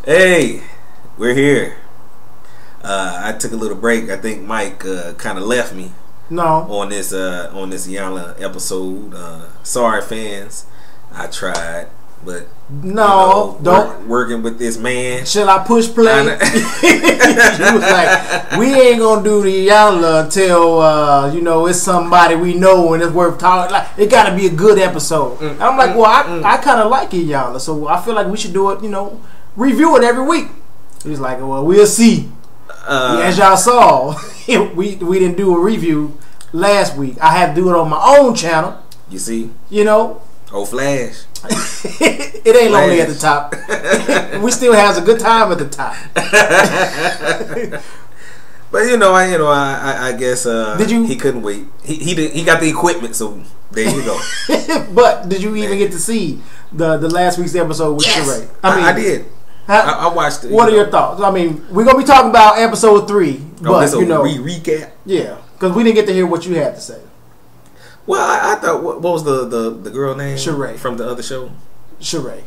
Hey, we're here. I took a little break. I think Mike kind of left me. No. On this Iyanla episode. Sorry, fans. I tried, but no, don't working with this man. Shall I push play? He was like, we ain't gonna do the Iyanla until it's somebody we know and it's worth talking. Like, it got to be a good episode. And I'm like, I kind of like Iyanla, so I feel like we should do it. Review it every week. He's like, well, we'll see. As y'all saw, we didn't do a review last week. I had to do it on my own channel. You see? Oh, Flash. It ain't lonely at the top. We still has a good time at the top. But I guess he couldn't wait. He got the equipment, so there you go. But did you even get to see the last week's episode with Sheree? I did. I watched it. What are your thoughts? I mean, we're gonna be talking about episode 3, but recap. Yeah, because we didn't get to hear what you had to say. Well, I thought what was the girl name? Sheree from the other show. Sheree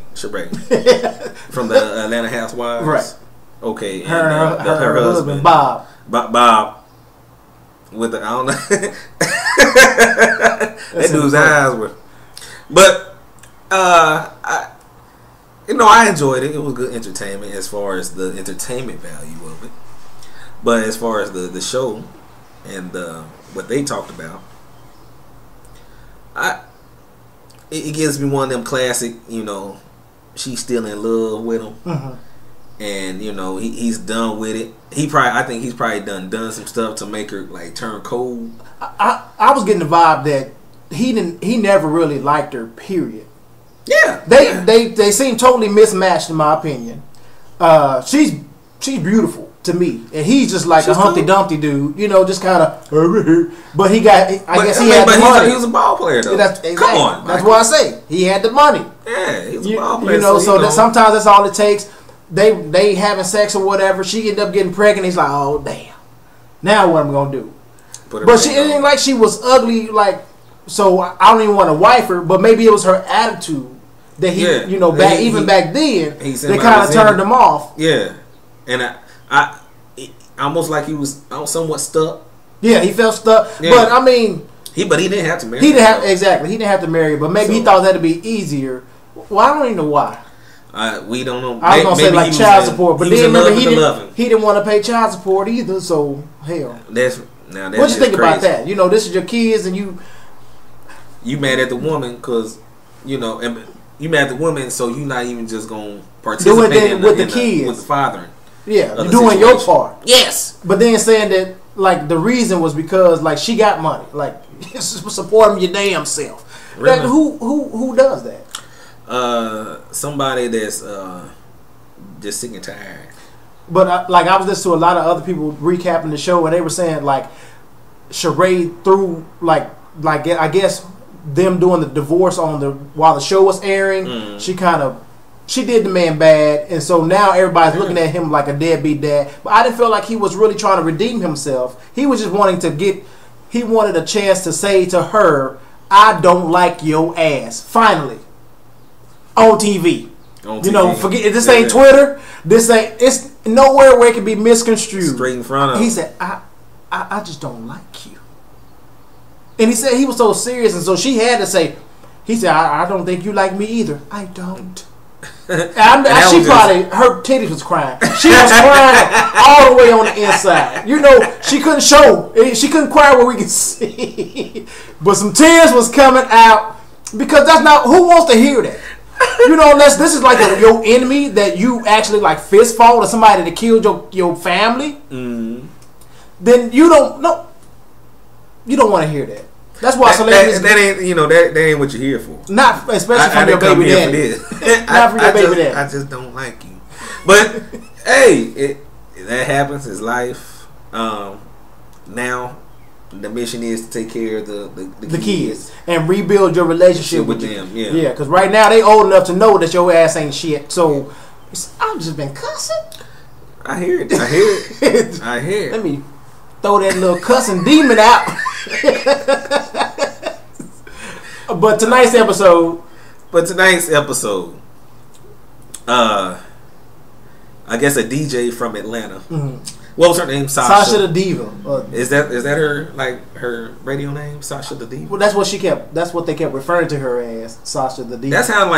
from the Atlanta Housewives. Right. Okay. And, her husband Bob. Bob. With the I don't know. That dude's eyes were. But I enjoyed it. It was good entertainment as far as the entertainment value of it. But as far as the show and what they talked about, it gives me one of them classic, she's still in love with him. Mm-hmm. And he's done with it. I think he's probably done some stuff to make her like turn cold. I was getting the vibe that he never really liked her, period. Yeah. They seem totally mismatched in my opinion. She's beautiful to me, and he's just like a Humpty Dumpty dude, just kind of. But he got, I guess he had the money. He was a ball player though. Exactly. Come on, that's why I say he had the money. Yeah, he was a ball player. That sometimes that's all it takes. They having sex or whatever. She ended up getting pregnant. He's like, oh damn, now what am I gonna do? But it ain't like she was ugly, like. So I don't even want to wife her, but maybe it was her attitude that back then they kind of turned him off. Yeah, and I almost like he was somewhat stuck. Yeah, he felt stuck. Yeah. But I mean, he didn't have to marry. He didn't have to marry her, but maybe he thought that'd be easier. Well, I don't even know why. We don't know. I was gonna say like child support, but then remember he didn't want to pay child support either. So hell, that's what you think about that? This is your kids, and you mad at the woman because and you mad at the woman, so you not even just gonna participate with the kids, with the father. Yeah, you're doing your part. Yes, but then saying that like the reason was because like she got money, like supporting your damn self. Really? Like, who does that? Somebody that's just sick and tired. But I was listening to a lot of other people recapping the show, and they were saying like Sheree through like I guess them doing the divorce while the show was airing, she did the man bad, and so now everybody's looking at him like a deadbeat dad. But I didn't feel like he was really trying to redeem himself. He was just he wanted a chance to say to her, I don't like your ass. Finally. On TV. Forget this ain't Twitter. It's nowhere where it can be misconstrued. Straight in front of him. He said, I just don't like you. And he said he was so serious, and so she had to say, he said, I don't think you like me either. I don't. Her titties was crying. She was crying all the way on the inside. She couldn't show. She couldn't cry where we could see. But some tears was coming out because that's not, who wants to hear that? Unless this is like your enemy that you actually like fist fought or somebody that killed your family, then you don't want to hear that. That's why celebrities. That ain't that ain't what you're here for. Not especially from your baby daddy. Not for your baby daddy. I just don't like you. But hey, that happens. It's life. Now the mission is to take care of the kids and rebuild your relationship with them. Yeah, because right now they old enough to know that your ass ain't shit. So I've just been cussing. I hear it. I hear it. Let me throw that little cussing demon out. But tonight's episode, I guess a DJ from Atlanta. Mm-hmm. What was her name? Sasha The Diva. Is that her her radio name? Sasha The Diva. Well, that's what she kept. That's what they kept referring to her as, Sasha The Diva. That's how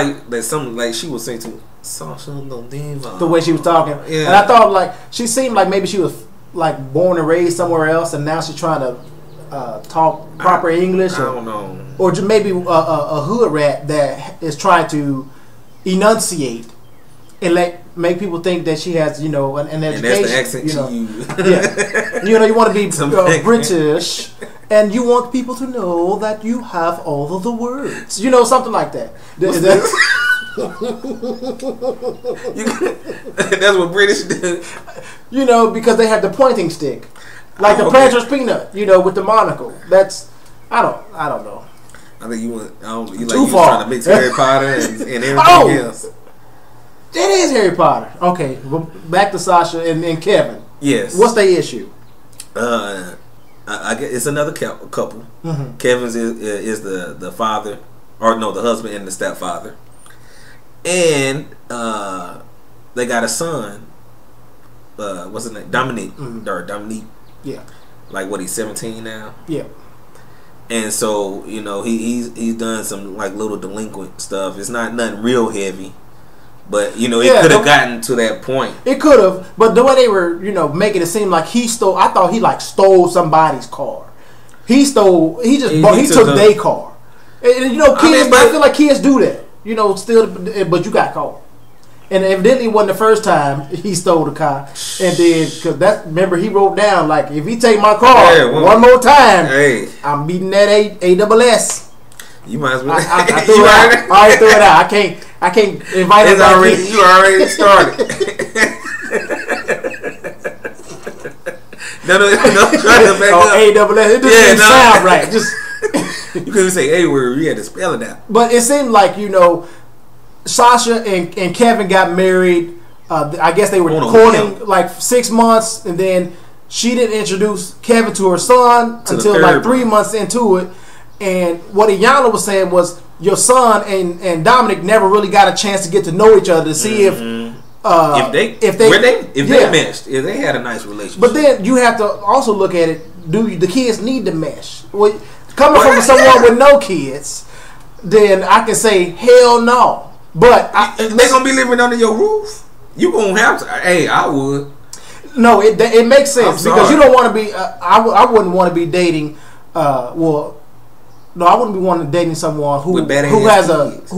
she would say to me, Sasha The Diva. The way she was talking, yeah. And I thought like she seemed like maybe she was like born and raised somewhere else, and now she's trying to talk proper English. I don't know. Or just maybe a hood rat that is trying to enunciate and make people think that she has, an education. And that's the accent she used. Yeah. You want to be British, and you want people to know that you have all of the words. Something like that. That's what British do. Because they have the pointing stick. Like the Planter's Peanut, with the monocle. That's, I don't know. I think you was trying to mix Harry Potter and everything else. It is Harry Potter. Okay, well, back to Sasha and Kevin. Yes. What's their issue? I guess it's another couple. Mm-hmm. Kevin's is the father, or no, the husband and the stepfather, and they got a son. What's his name? Dominique. Mm-hmm. Or Dominique. Yeah. Like what? He's 17 now. Yeah. And so he's done some like little delinquent stuff. It's not nothing real heavy. But it could have gotten to that point. It could have, but the way they were, making it seem like he stole. I thought he stole somebody's car. He stole. He took their car. And kids. I feel like kids do that. Still, but you got caught. And evidently, it wasn't the first time he stole the car. And then, remember he wrote down if he take my car one more time, I'm beating that ASS. You might as well. I threw it out. I already threw it out. I can't invite him back in. You already started. no, try to back up. ASS. It doesn't sound right. Just you couldn't say A word. You had to spell it out. But it seemed like Sasha and Kevin got married. I guess they were courting 6 months, and then she didn't introduce Kevin to her son until 3 months into it. And what Iyanla was saying was your son and Dominic never really got a chance to get to know each other to see if they meshed, if they had a nice relationship. But then you have to also look at it. Do the kids need to mesh? Well, coming from someone with no kids, then I can say hell no. But they gonna be living under your roof. You gonna have to. Hey, I would. No, it makes sense because you don't want to be. I wouldn't want to be dating. No, I wouldn't be wanting to dating someone who has kids.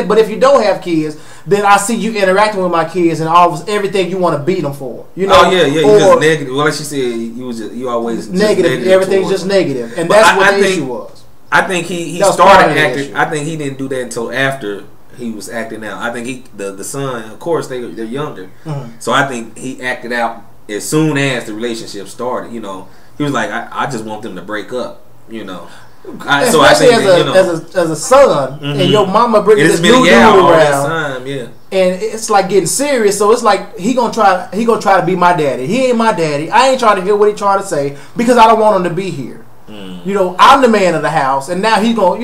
But if you don't have kids, then I see you interacting with my kids and everything you want to beat them for. Oh yeah, you just negative. Well, like she said, you always negative. Everything's just negative, and that's what the issue was. I think he started acting. I think he didn't do that until after he was acting out. I think the son, of course, they're younger, so I think he acted out as soon as the relationship started. He was like, I just want them to break up. Especially as a son, and your mama bringing this new dude around, and it's like getting serious. So it's like he gonna try to be my daddy. He ain't my daddy. I ain't trying to hear what he trying to say because I don't want him to be here. I'm the man of the house, and now he's gonna.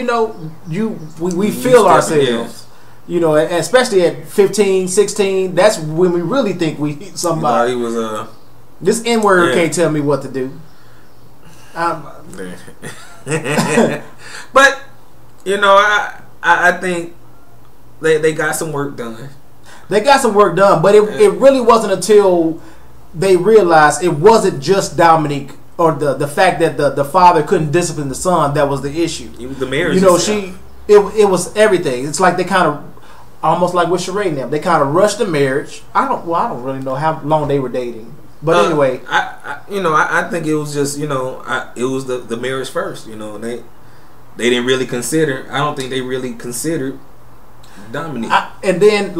We feel ourselves. Especially at 15, 16, that's when we really think we hit somebody. He was this N-word can't tell me what to do. But I think they got some work done. They got some work done, but it really wasn't until they realized it wasn't just Dominique or the fact that the father couldn't discipline the son that was the issue. It was the marriage. It was everything. It's like they kind of almost like with Sheree and them. They kind of rushed the marriage. I don't really know how long they were dating. But anyway, I think it was just it was the marriage first. They didn't really consider. I don't think they really considered Dominique. And then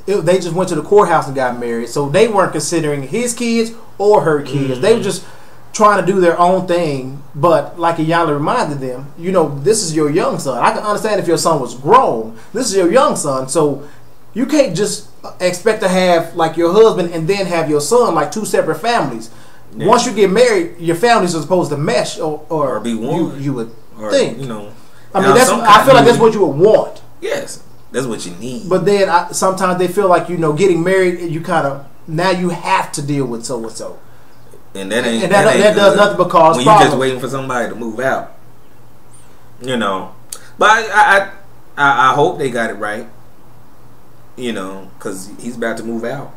they just went to the courthouse and got married, so they weren't considering his kids or her kids. They were just trying to do their own thing. But like Iyanla reminded them, this is your young son. I can understand if your son was grown. This is your young son, so you can't just expect to have your husband and then have your son two separate families. Yeah. Once you get married, your families are supposed to mesh or be one. You would think. I mean, I feel like that's what you would want. Yes, That's what you need. But then sometimes they feel like, you know, getting married, you kind of now you have to deal with so and so. And that ain't that does nothing but cause when problems. you just waiting for somebody to move out. You know, but I hope they got it right. You know, because he's about to move out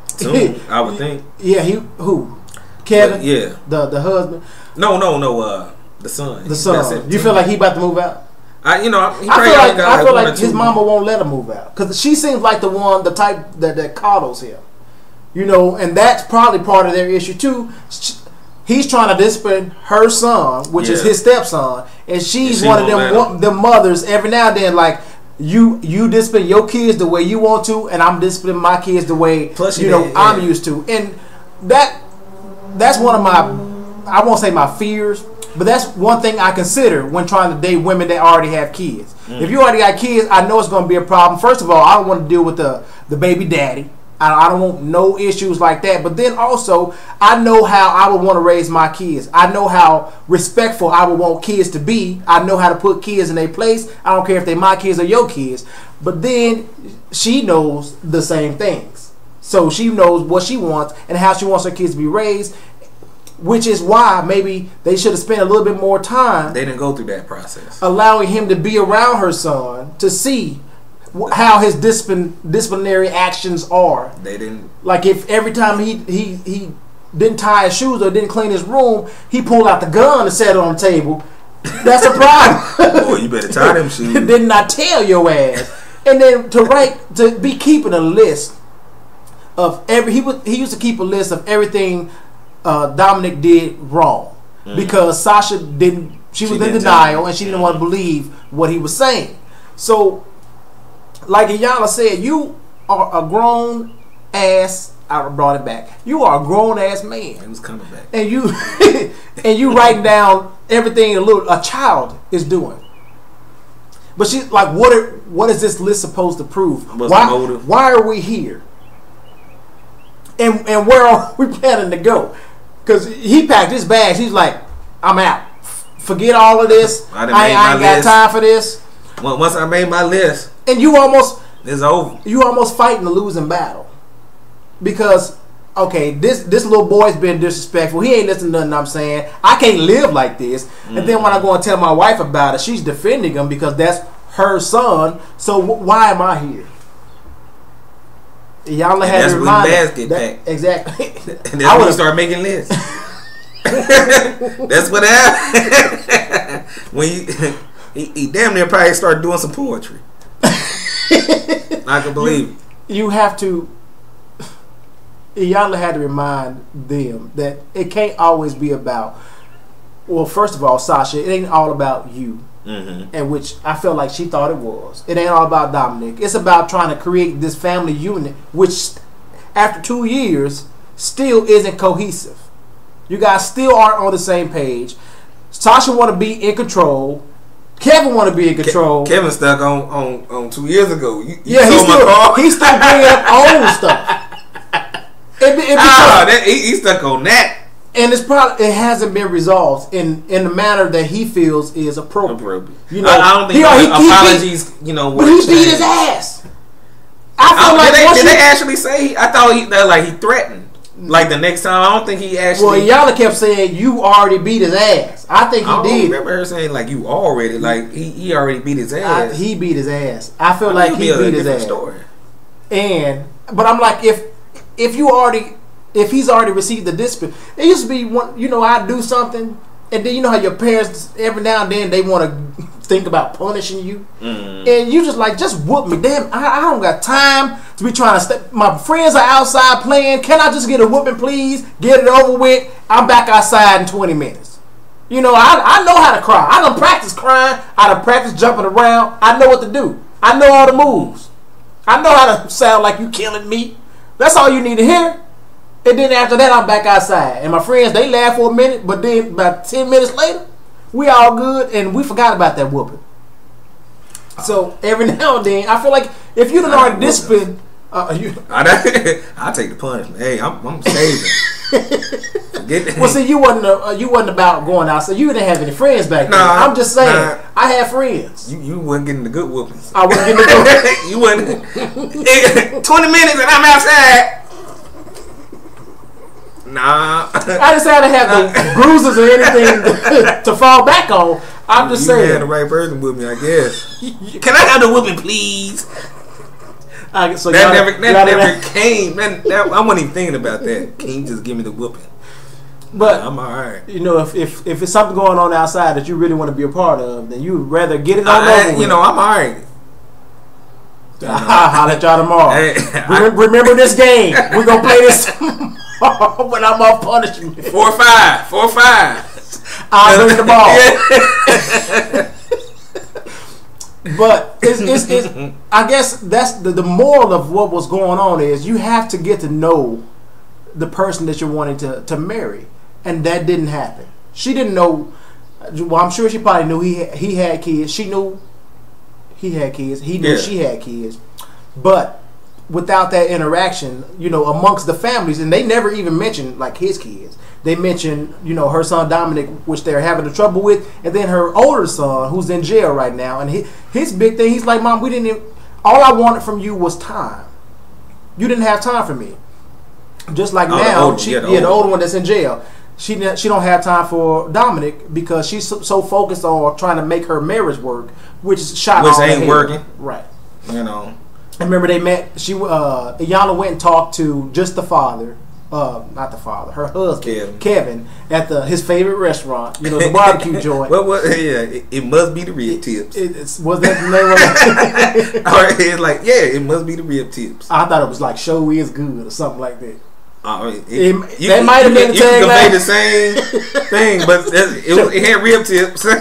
soon. I would think. Yeah, who? Kevin? But, yeah, the husband. No. The son. The son. You feel like he about to move out? I feel like his mama won't let him move out because she seems like the type that coddles him. You know, and that's probably part of their issue too. He's trying to discipline her son, which is his stepson, and she's one of them mothers. Every now and then, like you discipline your kids the way you want to, and I'm disciplining my kids the way I'm used to, and that's one of my, I won't say my fears, but that's one thing I consider when trying to date women that already have kids. If you already got kids, I know it's going to be a problem. First of all, I don't want to deal with the baby daddy. I don't want no issues like that. But then also, I know how I would want to raise my kids. I know how respectful I would want kids to be. I know how to put kids in their place. I don't care if they're my kids or your kids. But then she knows the same things. So she knows what she wants and how she wants her kids to be raised, which is why maybe they should have spent a little bit more time. They didn't go through that process. Allowing him to be around her son to see how his disciplinary actions are. They didn't. Like if every time he didn't tie his shoes or didn't clean his room, he pulled out the gun and set it on the table. That's a problem. Boy, you better tie them shoes. Didn't I tell your ass? And then to be keeping a list of he used to keep a list of everything Dominic did wrong because Sasha didn't. She was in denial and she didn't want to believe what he was saying. So, like Iyanla said, you are a grown ass. I brought it back. You are a grown ass man. It was coming back. And you writing down everything a child is doing. But she's like, what is this list supposed to prove? What's the motive? Why are we here? And where are we planning to go? Because he packed his bags. He's like, I'm out. Forget all of this. I ain't got time for this. Well, once I made my list, and it's over. You almost fighting a losing battle because this little boy's been disrespectful. He ain't listening to nothing I'm saying. I can't live like this. And then when I go and tell my wife about it, she's defending him because that's her son. So why am I here? Y'all had to remind that exactly. And that's when you start making lists. That's what happened. When he damn near probably started doing some poetry. I can believe you have to. Iyanla had to remind them that it can't always be about. Well, first of all, Sasha, it ain't all about you. And which I felt like she thought it was. It ain't all about Dominic. It's about trying to create this family unit, which after 2 years still isn't cohesive. You guys still aren't on the same page. Sasha want to be in control. Kevin want to be in control. Kevin stuck on 2 years ago. He's still bringing up old stuff. He's stuck on that. And it hasn't been resolved in the manner that he feels is appropriate. You know, I don't think apologies. But he beat his ass. Did they actually say? I thought he threatened. Like the next time, I don't think he actually. Well, Iyanla kept saying you already beat his ass. I think he did. I remember her saying like you already he already beat his ass. He beat his ass. I feel like he beat his ass. Story. But I'm like if he's already received the discipline, it used to be I do something, and then you know how your parents every now and then they want to think about punishing you, and you just whoop me. Damn, I don't got time to be trying to step. My friends are outside playing. Can I just get a whooping, please? Get it over with. I'm back outside in 20 minutes. I know how to cry. I done practice crying. I done practice jumping around. I know what to do. I know all the moves. I know how to sound like you killing me. That's all you need to hear. And then after that, I'm back outside. And my friends, they laugh for a minute, but then about 10 minutes later, we all good, and we forgot about that whooping. So every now and then, I feel like if you don't already discipline, I'll take the punishment. Hey, I'm saving. Well, see, you wasn't about going outside. You didn't have any friends back then. I'm just saying, I had friends. You wasn't getting the good whoopings. I wasn't getting the good. You wasn't. 20 minutes and I'm outside. Nah. I didn't say I didn't have the bruises or anything to fall back on. I'm just saying. You had the right person with me, I guess. Can I have the whooping, please? So that never came. I wasn't even thinking about that. Can you just give me the whooping? But I'm alright. You know, if it's something going on outside that you really want to be a part of, then you would rather get it on over with. You know, I'm alright. I'll let y'all tomorrow. Hey, remember this game. We're gonna play this tomorrow when I'm off punishment. 4 or 5. 4 or 5. I'll bring the ball. But it's I guess that's the moral of what was going on is you have to get to know the person that you're wanting to marry, and that didn't happen. She didn't know. Well, I'm sure she probably knew he had kids. She knew he had kids. He knew she had kids, but without that interaction, you know, amongst the families, and they never even mentioned like his kids. They mentioned, you know, her son Dominic, which they're having the trouble with, and then her older son, who's in jail right now. And his big thing, he's like, Mom, we didn't even, all I wanted from you was time. You didn't have time for me. Just like now, the older one that's in jail, she don't have time for Dominic because she's so focused on trying to make her marriage work, which ain't working. Right. You know. I remember they met. Iyanla went and talked to just the father. Not the father, her husband, Kevin, at his favorite restaurant, you know, the barbecue joint. It must be the rib tips. Was that the name of it? It's like, it must be the rib tips. I thought it was like show is good or something like that. That might have been the tagline. You can the same thing, but it had rib tips. You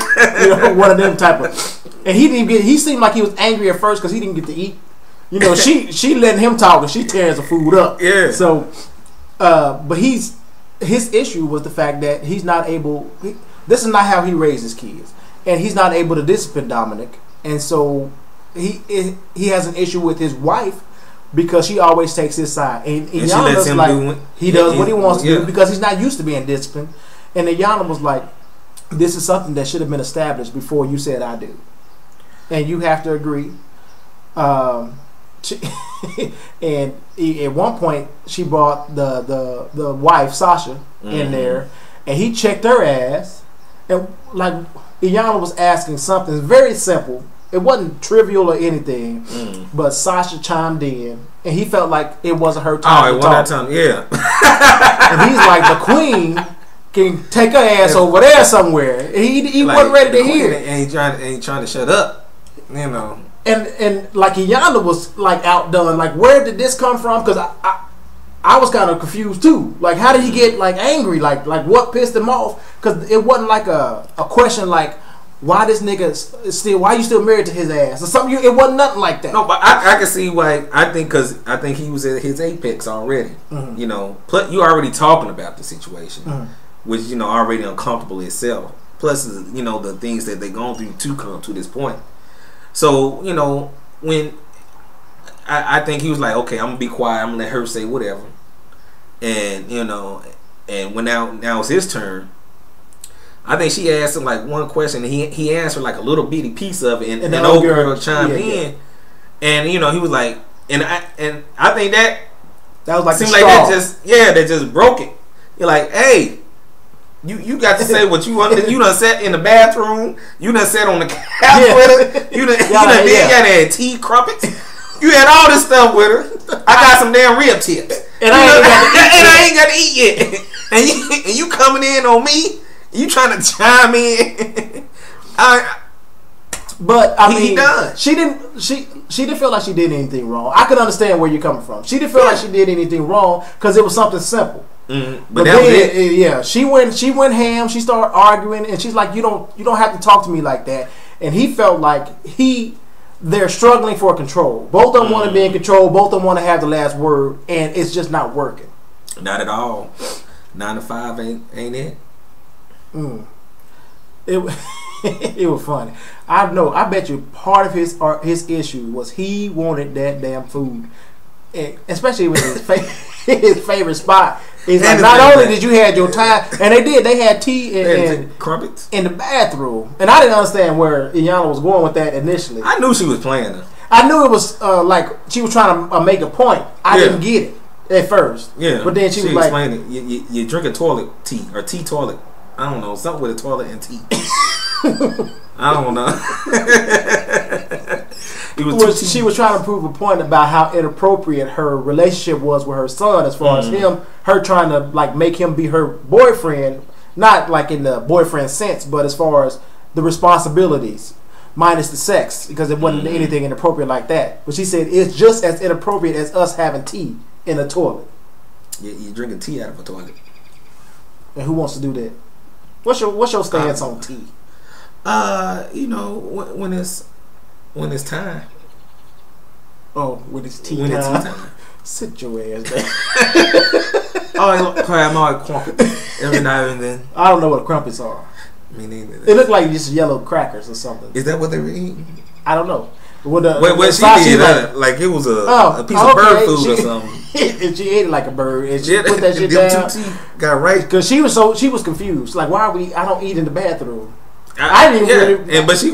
know, one of them type of. And he didn't get. He seemed like he was angry at first because he didn't get to eat. You know, she letting him talk and she tears the food up. Yeah. So. But his issue was the fact that he's not able. This is not how he raised his kids, and he's not able to discipline Dominic, and so he has an issue with his wife because she always takes his side, and Iyanla's like he does what he wants to do because he's not used to being disciplined, and Iyanla was like, "This is something that should have been established before you said I do, and you have to agree." And at one point she brought the wife Sasha in there, and he checked her ass, and like Iyanla was asking something very simple. It wasn't trivial or anything, but Sasha chimed in, and he felt like it wasn't her time. Time, yeah. And he's like, the queen can take her ass over there somewhere. He like, wasn't ready to hear it. And he trying to shut up, you know. And like Iyanla was like outdone. Like, where did this come from? Because I was kind of confused too. Like, how did he get like angry? Like what pissed him off? Because it wasn't like a question like, why this nigga why you still married to his ass or something? It wasn't nothing like that. No, but I can see why. I think he was at his apex already. You know, plus you already talking about the situation, which you know already uncomfortable itself. Plus, you know, the things that they've gone through to come to this point. So, you know, when I think he was like, okay, I'm gonna be quiet, I'm gonna let her say whatever, and you know, and when now it's his turn, I think she asked him like one question, and he answered like a little bitty piece of it, and the old girl chimed in, and you know, he was like, and I think that was like seemed like that just broke it. You're like, hey. You got to say what you want. You done sat in the bathroom. You done sat on the couch with her. You done had tea crumpets. You had all this stuff with her. I got some damn rib tips. And I ain't got to eat yet. And you coming in on me. You trying to chime in. But I mean, he done. She didn't feel like she did anything wrong. I could understand where you're coming from. She didn't feel like she did anything wrong because it was something simple. But then, she went ham. She started arguing, and she's like, "You don't have to talk to me like that." And he felt like they're struggling for control. Both of them want to be in control. Both of them want to have the last word, and it's just not working. Not at all. 9 to 5 ain't it? It was funny. I bet you part of his issue was he wanted that damn food. Especially with his favorite spot. He's like, not only did you had your time, and they had tea and crumpets in the bathroom, and I didn't understand where Iyanla was going with that initially. I knew she was playing her. I knew it was like she was trying to make a point. I didn't get it at first. Yeah, but then she was like, explained it. You drink a toilet tea or tea toilet. I don't know, something with a toilet and tea. I don't know. She was trying to prove a point about how inappropriate her relationship was with her son, as far as her trying to like make him be her boyfriend, not like in the boyfriend sense, but as far as the responsibilities minus the sex, because it wasn't anything inappropriate like that. But she said it's just as inappropriate as us having tea in a toilet. Yeah, you're drinking tea out of a toilet. And who wants to do that? What's your stance on tea? You know, when it's time. Oh, when it's tea when time. It's tea time. Sit your ass down. I'm always crumpet every now and then. I don't know what crumpets are. Me neither. It looked like just yellow crackers or something. Is that what they were eating? I don't know. What she did, like it was a piece of bird food or something. And she ate it like a bird, and she put that shit down. Got right because she was confused. Like, why are we? I don't eat in the bathroom. I didn't even really. But she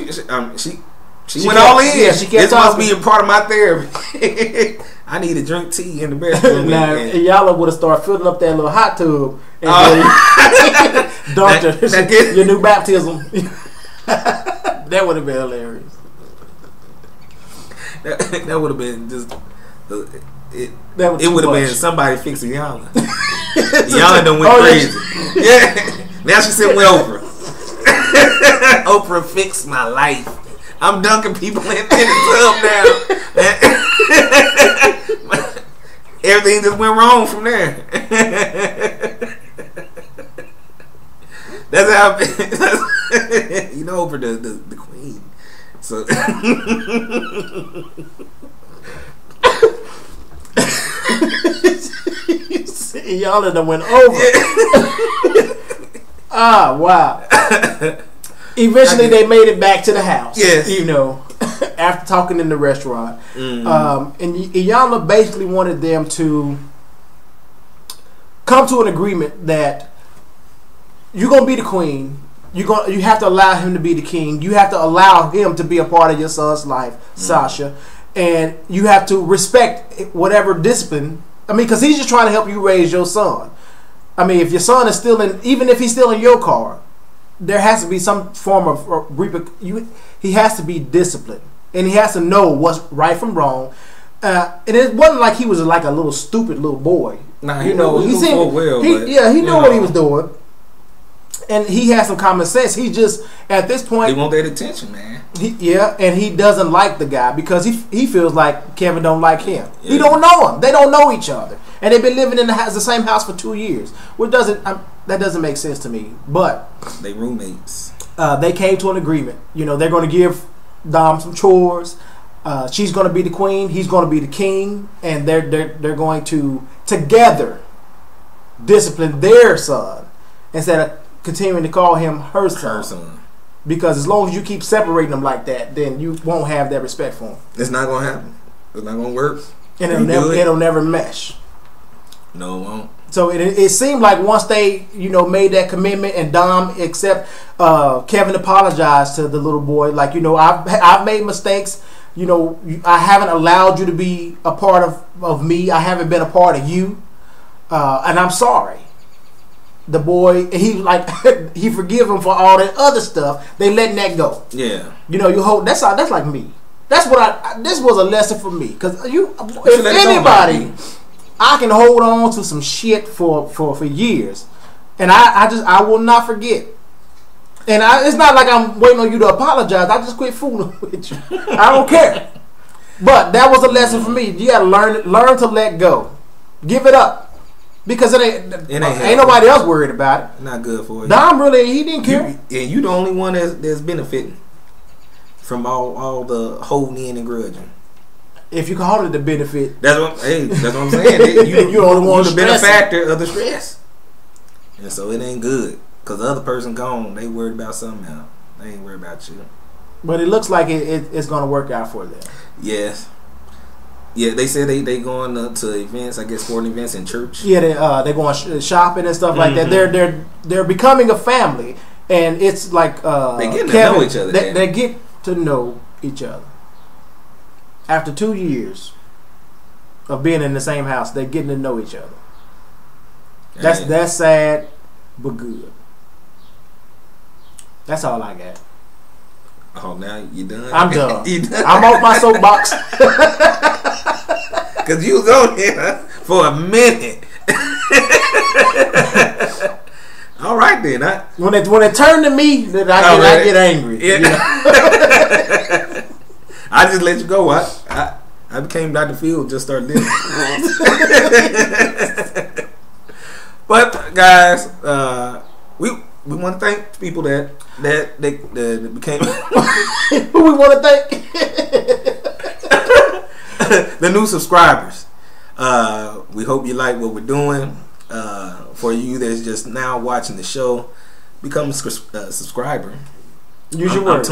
went all in. Yeah, she kept this must be a part of my therapy. I need to drink tea in the bathroom. Now, Iyanla would have started filling up that little hot tub and dumped your new baptism. That would have been hilarious. That would have been just it would have been somebody fixing Iyanla. Iyanla done went crazy. Yeah. Now she's sitting with Oprah. Oprah fixed my life. I'm dunking people in the tub now. Everything just went wrong from there. That's how you know Oprah the queen. So y'all done went over. Wow. Eventually they made it back to the house. Yes. You know, after talking in the restaurant. And Iyanla basically wanted them to come to an agreement that you're gonna be the queen. You have to allow him to be the king. You have to allow him to be a part of your son's life, Sasha, and you have to respect whatever discipline. I mean, because he's just trying to help you raise your son. I mean, if your son is still even if he's still in your car, there has to be some form of he has to be disciplined, and he has to know what's right from wrong. And it wasn't like he was like a little stupid little boy. Nah, he knew what he was doing. And he has some common sense. He just, at this point, he want that attention, man. And he doesn't like the guy because he feels like Kevin don't like him. Yeah. He don't know him. They don't know each other, and they've been living in the same house for 2 years. That doesn't make sense to me. But they roommates. They came to an agreement. You know, they're going to give Dom some chores. She's going to be the queen. He's going to be the king, and they're going to together discipline their son instead of continuing to call him her son. Because as long as you keep separating them like that, then you won't have that respect for him. It's not going to happen. It's not going to work. And it'll never mesh. No, it won't. So it seemed like once they made that commitment and Dom Kevin apologized to the little boy, like, I've made mistakes. I haven't allowed you to be a part of me. I haven't been a part of you, and I'm sorry. The boy, he forgive him for all that other stuff. They letting that go. Yeah. You hold. That's like me. That's what this was a lesson for me, because if anybody, I can hold on to some shit for years, and I will not forget. And it's not like I'm waiting on you to apologize. I just quit fooling with you. I don't care. But that was a lesson for me. You gotta learn to let go. Give it up. Because ain't nobody else worried about it. Not good for you. Dom he didn't care. You the only one that's benefiting from all the holding in and grudging. If you call it the benefit, that's what I'm saying. You're the only one the benefactor of the stress, and so it ain't good. Cause the other person gone, they worried about something else. They ain't worried about you. But it looks like it's gonna work out for them. Yes. Yeah, they said they going to events, I guess sporting events in church. Yeah, they going shopping and stuff like that. They're becoming a family, and it's like they getting to know each other. They get to know each other after 2 years of being in the same house. They're getting to know each other. That's sad, but good. That's all I got. Oh, now you done? I'm done. You done? I'm off my soapbox. Cause you was on here for a minute. All right then. When it turned to me, then I get angry. Yeah. You know? I just let you go. I became Dr. Field. Just started living. But guys, we want to thank people that became. Who we want to thank? The new subscribers. We hope you like what we're doing. For you that's just now watching the show, become a subscriber. Use your words.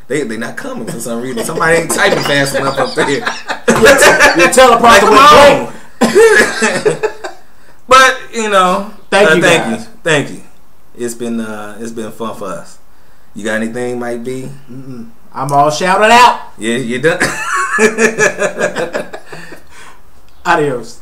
They not coming for some reason. Somebody ain't typing fast enough up there. Your teleprompter went blank. But you know, thank you guys. Thank you. It's been fun for us. You got anything, Mike B? I'm all shouted out. Yeah, you done. Adios.